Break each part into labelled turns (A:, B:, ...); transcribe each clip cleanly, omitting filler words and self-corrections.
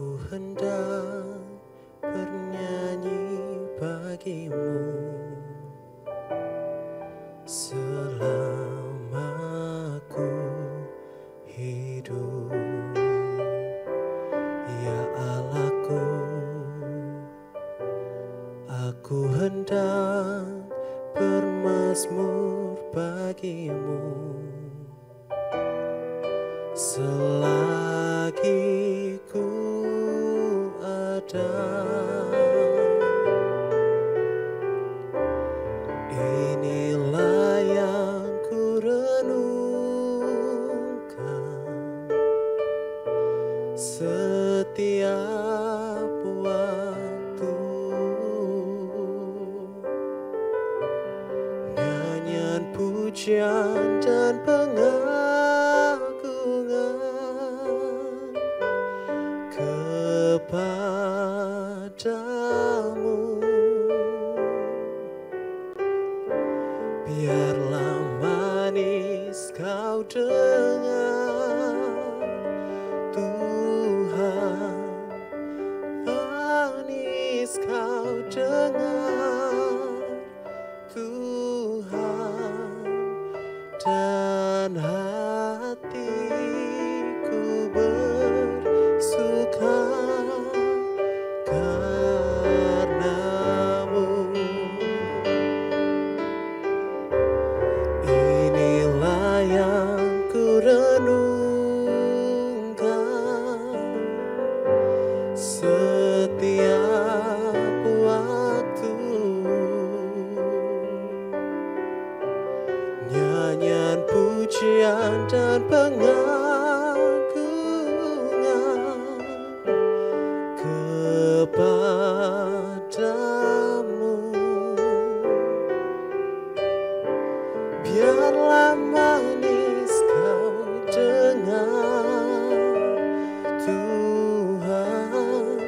A: Ku hendak bernyanyi bagimu selama ku hidup, ya Allahku. Aku hendak bermazmur bagimu selagi ku ada. Inilah yang ku renungkan setiap waktu, nyanyian pujian dan pengagungan kepadamu. Biarlah manis kau dengar, Tuhan, manis kau dengar, Tuhan, dan hatiku bersuka karenamu. Inilah yang ku renungkan setiap waktu, nyanyian pujian dan pengagungan kepadamu. Biarlah manis kau dengar, Tuhan,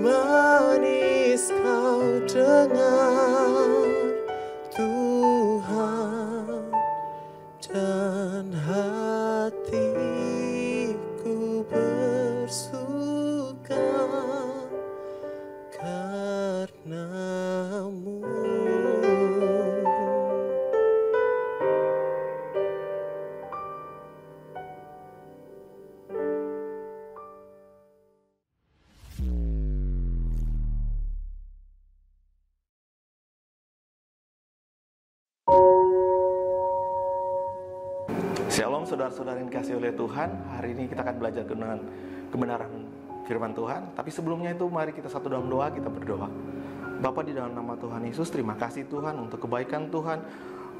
A: manis kau dengar, Tuhan, dan hatiku bersuka karenamu.
B: Shalom saudara-saudara yang dikasihi oleh Tuhan. Hari ini kita akan belajar dengan kebenaran firman Tuhan. Tapi sebelumnya itu mari kita satu dalam doa, kita berdoa. Bapa, di dalam nama Tuhan Yesus, terima kasih Tuhan untuk kebaikan Tuhan,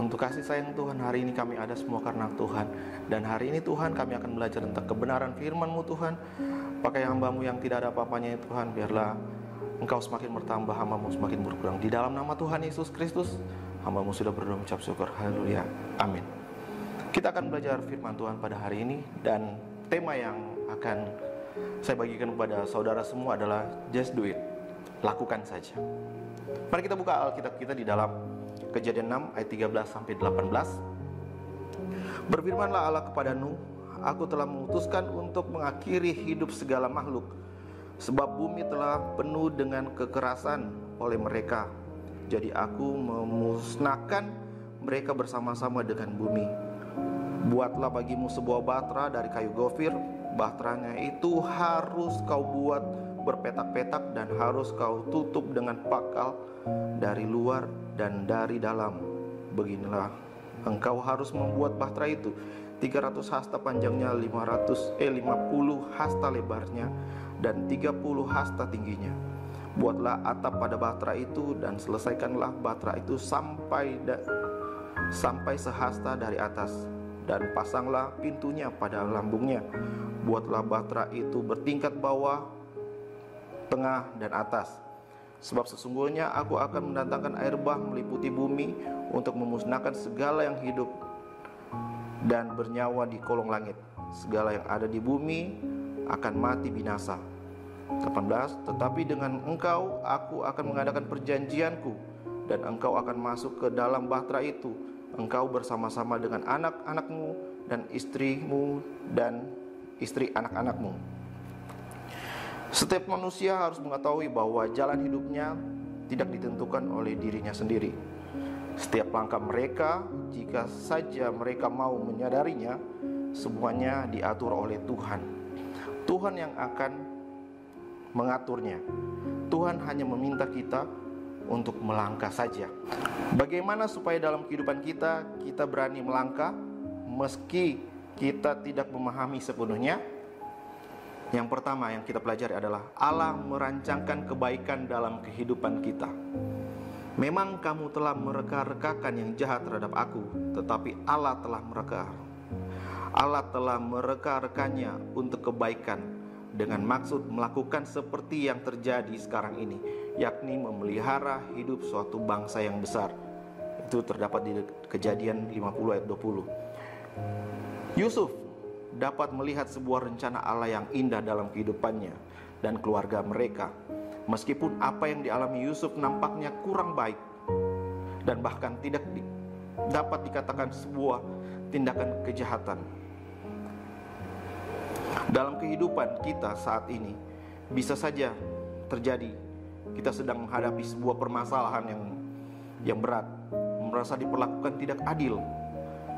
B: untuk kasih sayang Tuhan. Hari ini kami ada semua karena Tuhan. Dan hari ini Tuhan kami akan belajar tentang kebenaran firman-Mu Tuhan. Pakai hamba-Mu yang tidak ada apa-apanya Tuhan, biarlah Engkau semakin bertambah, hamba-Mu semakin berkurang. Di dalam nama Tuhan Yesus Kristus, hamba-Mu sudah berdoa mengucap syukur. Haleluya. Amin. Kita akan belajar firman Tuhan pada hari ini, dan tema yang akan saya bagikan kepada saudara semua adalah just do it, lakukan saja. Mari kita buka Alkitab kita di dalam Kejadian 6 ayat 13 sampai 18. Berfirmanlah Allah kepada Nuh, aku telah memutuskan untuk mengakhiri hidup segala makhluk, sebab bumi telah penuh dengan kekerasan oleh mereka. Jadi aku memusnahkan mereka bersama-sama dengan bumi. Buatlah bagimu sebuah bahtera dari kayu gofir. Bahteranya itu harus kau buat berpetak-petak dan harus kau tutup dengan pakal dari luar dan dari dalam. Beginilah engkau harus membuat bahtera itu: 300 hasta panjangnya, 50 hasta lebarnya, dan 30 hasta tingginya. Buatlah atap pada bahtera itu dan selesaikanlah bahtera itu sampai sehasta dari atas, dan pasanglah pintunya pada lambungnya. Buatlah bahtera itu bertingkat bawah, tengah, dan atas. Sebab sesungguhnya aku akan mendatangkan air bah meliputi bumi untuk memusnahkan segala yang hidup dan bernyawa di kolong langit. Segala yang ada di bumi akan mati binasa. 18. Tetapi dengan engkau aku akan mengadakan perjanjianku, dan engkau akan masuk ke dalam bahtera itu, engkau bersama-sama dengan anak-anakmu dan istrimu dan istri anak-anakmu. Setiap manusia harus mengetahui bahwa jalan hidupnya tidak ditentukan oleh dirinya sendiri. Setiap langkah mereka, jika saja mereka mau menyadarinya, semuanya diatur oleh Tuhan. Tuhan yang akan mengaturnya. Tuhan hanya meminta kita untuk melangkah saja. Bagaimana supaya dalam kehidupan kita berani melangkah meski kita tidak memahami sepenuhnya? Yang pertama yang kita pelajari adalah Allah merancangkan kebaikan dalam kehidupan kita. Memang kamu telah mereka-rekakan yang jahat terhadap aku, tetapi Allah telah mereka-rekannya untuk kebaikan dengan maksud melakukan seperti yang terjadi sekarang ini, yakni memelihara hidup suatu bangsa yang besar. Itu terdapat di Kejadian 50 ayat 20. Yusuf dapat melihat sebuah rencana Allah yang indah dalam kehidupannya dan keluarga mereka. Meskipun apa yang dialami Yusuf nampaknya kurang baik dan bahkan tidak dapat dikatakan sebuah tindakan kejahatan. Dalam kehidupan kita saat ini bisa saja terjadi kita sedang menghadapi sebuah permasalahan yang berat, merasa diperlakukan tidak adil,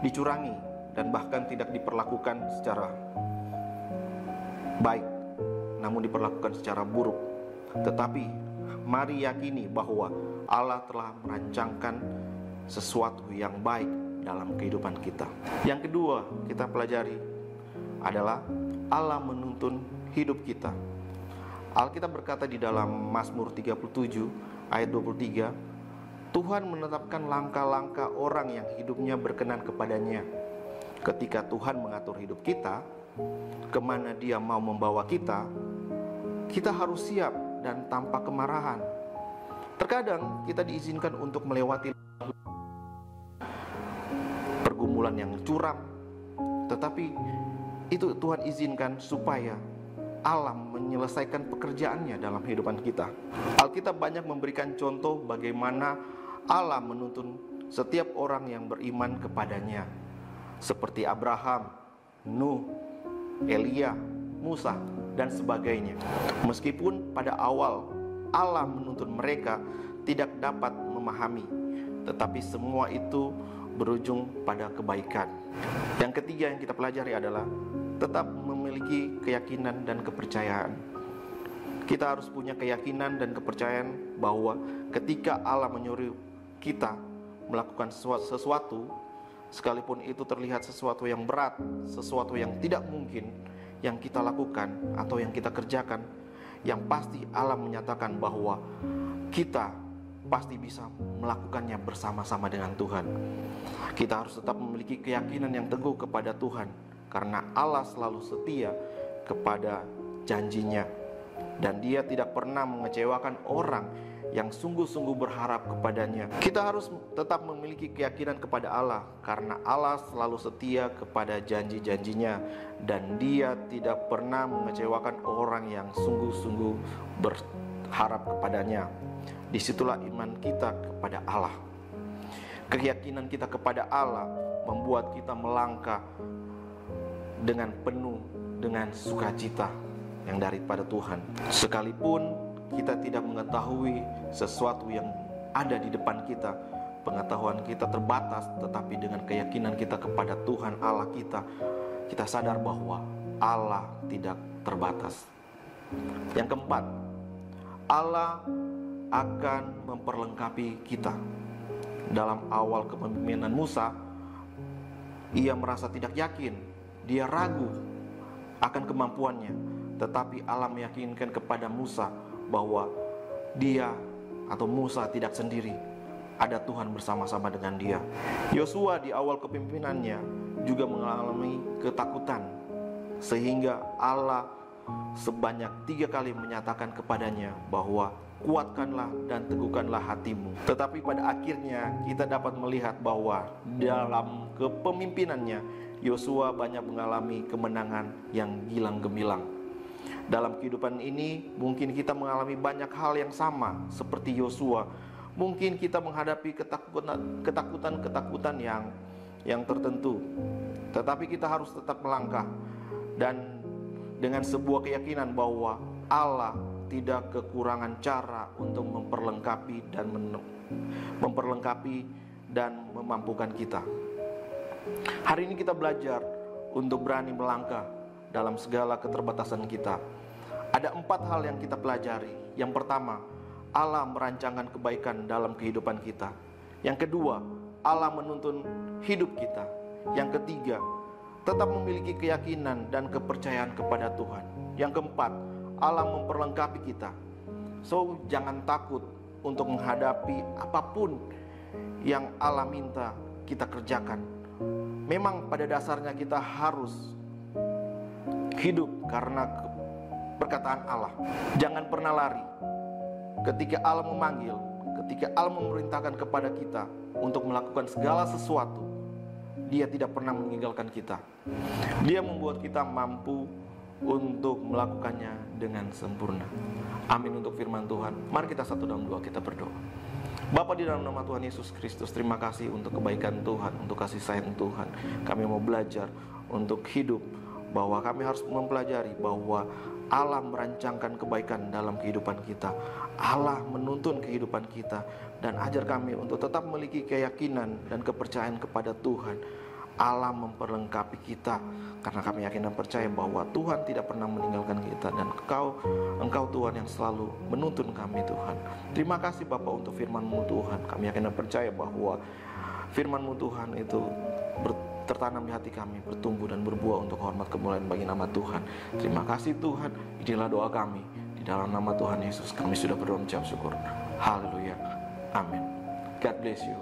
B: dicurangi, dan bahkan tidak diperlakukan secara baik, namun diperlakukan secara buruk. Tetapi mari yakini bahwa Allah telah merancangkan sesuatu yang baik dalam kehidupan kita. Yang kedua kita pelajari adalah Allah menuntun hidup kita. Alkitab berkata di dalam Mazmur 37 ayat 23, Tuhan menetapkan langkah-langkah orang yang hidupnya berkenan kepadanya. Ketika Tuhan mengatur hidup kita, kemana Dia mau membawa kita, kita harus siap dan tanpa kemarahan. Terkadang kita diizinkan untuk melewati pergumulan yang curam, tetapi itu Tuhan izinkan supaya Allah menyelesaikan pekerjaannya dalam kehidupan kita. Alkitab banyak memberikan contoh bagaimana Allah menuntun setiap orang yang beriman kepadanya, seperti Abraham, Nuh, Elia, Musa, dan sebagainya. Meskipun pada awal Allah menuntun mereka tidak dapat memahami, tetapi semua itu berujung pada kebaikan. Yang ketiga yang kita pelajari adalah tetap memiliki keyakinan dan kepercayaan. Kita harus punya keyakinan dan kepercayaan bahwa ketika Allah menyuruh kita melakukan sesuatu, sekalipun itu terlihat sesuatu yang berat, sesuatu yang tidak mungkin yang kita lakukan atau yang kita kerjakan, yang pasti Allah menyatakan bahwa kita pasti bisa melakukannya bersama-sama dengan Tuhan. Kita harus tetap memiliki keyakinan yang teguh kepada Tuhan, karena Allah selalu setia kepada janjinya, dan Dia tidak pernah mengecewakan orang yang sungguh-sungguh berharap kepadanya. Kita harus tetap memiliki keyakinan kepada Allah, karena Allah selalu setia kepada janji-janjinya, dan Dia tidak pernah mengecewakan orang yang sungguh-sungguh berharap kepadanya. Disitulah iman kita kepada Allah. Keyakinan kita kepada Allah membuat kita melangkah dengan penuh dengan sukacita yang daripada Tuhan. Sekalipun kita tidak mengetahui sesuatu yang ada di depan kita, pengetahuan kita terbatas, tetapi dengan keyakinan kita kepada Tuhan Allah kita, kita sadar bahwa Allah tidak terbatas. Yang keempat, Allah akan memperlengkapi kita. Dalam awal kepemimpinan Musa, ia merasa tidak yakin, dia ragu akan kemampuannya, tetapi Allah meyakinkan kepada Musa bahwa dia atau Musa tidak sendiri, ada Tuhan bersama-sama dengan dia. Yosua di awal kepemimpinannya juga mengalami ketakutan, sehingga Allah sebanyak 3 kali menyatakan kepadanya bahwa kuatkanlah dan teguhkanlah hatimu. Tetapi pada akhirnya kita dapat melihat bahwa dalam kepemimpinannya Yosua banyak mengalami kemenangan yang gilang gemilang. Dalam kehidupan ini mungkin kita mengalami banyak hal yang sama seperti Yosua. Mungkin kita menghadapi ketakutan yang tertentu, tetapi kita harus tetap melangkah dan dengan sebuah keyakinan bahwa Allah tidak kekurangan cara untuk memperlengkapi dan memampukan kita. Hari ini kita belajar untuk berani melangkah dalam segala keterbatasan kita. Ada 4 hal yang kita pelajari. Yang pertama, Allah merancangkan kebaikan dalam kehidupan kita. Yang kedua, Allah menuntun hidup kita. Yang ketiga, tetap memiliki keyakinan dan kepercayaan kepada Tuhan. Yang keempat, Allah memperlengkapi kita. So, jangan takut untuk menghadapi apapun yang Allah minta kita kerjakan. Memang pada dasarnya kita harus hidup karena perkataan Allah. Jangan pernah lari. Ketika Allah memanggil, ketika Allah memerintahkan kepada kita untuk melakukan segala sesuatu, Dia tidak pernah meninggalkan kita. Dia membuat kita mampu untuk melakukannya dengan sempurna. Amin untuk firman Tuhan. Mari kita satu dalam doa, kita berdoa. Bapa, di dalam nama Tuhan Yesus Kristus, terima kasih untuk kebaikan Tuhan, untuk kasih sayang Tuhan. Kami mau belajar untuk hidup, bahwa kami harus mempelajari bahwa Allah merancangkan kebaikan dalam kehidupan kita. Allah menuntun kehidupan kita, dan ajar kami untuk tetap memiliki keyakinan dan kepercayaan kepada Tuhan. Allah memperlengkapi kita, karena kami yakin dan percaya bahwa Tuhan tidak pernah meninggalkan kita, dan Engkau Tuhan yang selalu menuntun kami Tuhan. Terima kasih Bapa untuk firman-Mu Tuhan. Kami yakin dan percaya bahwa firman-Mu Tuhan itu tertanam di hati kami, bertumbuh dan berbuah untuk hormat kemuliaan bagi nama Tuhan. Terima kasih Tuhan. Inilah doa kami. Di dalam nama Tuhan Yesus kami sudah berdoa mengucap syukur. Haleluya. Amin. God bless you.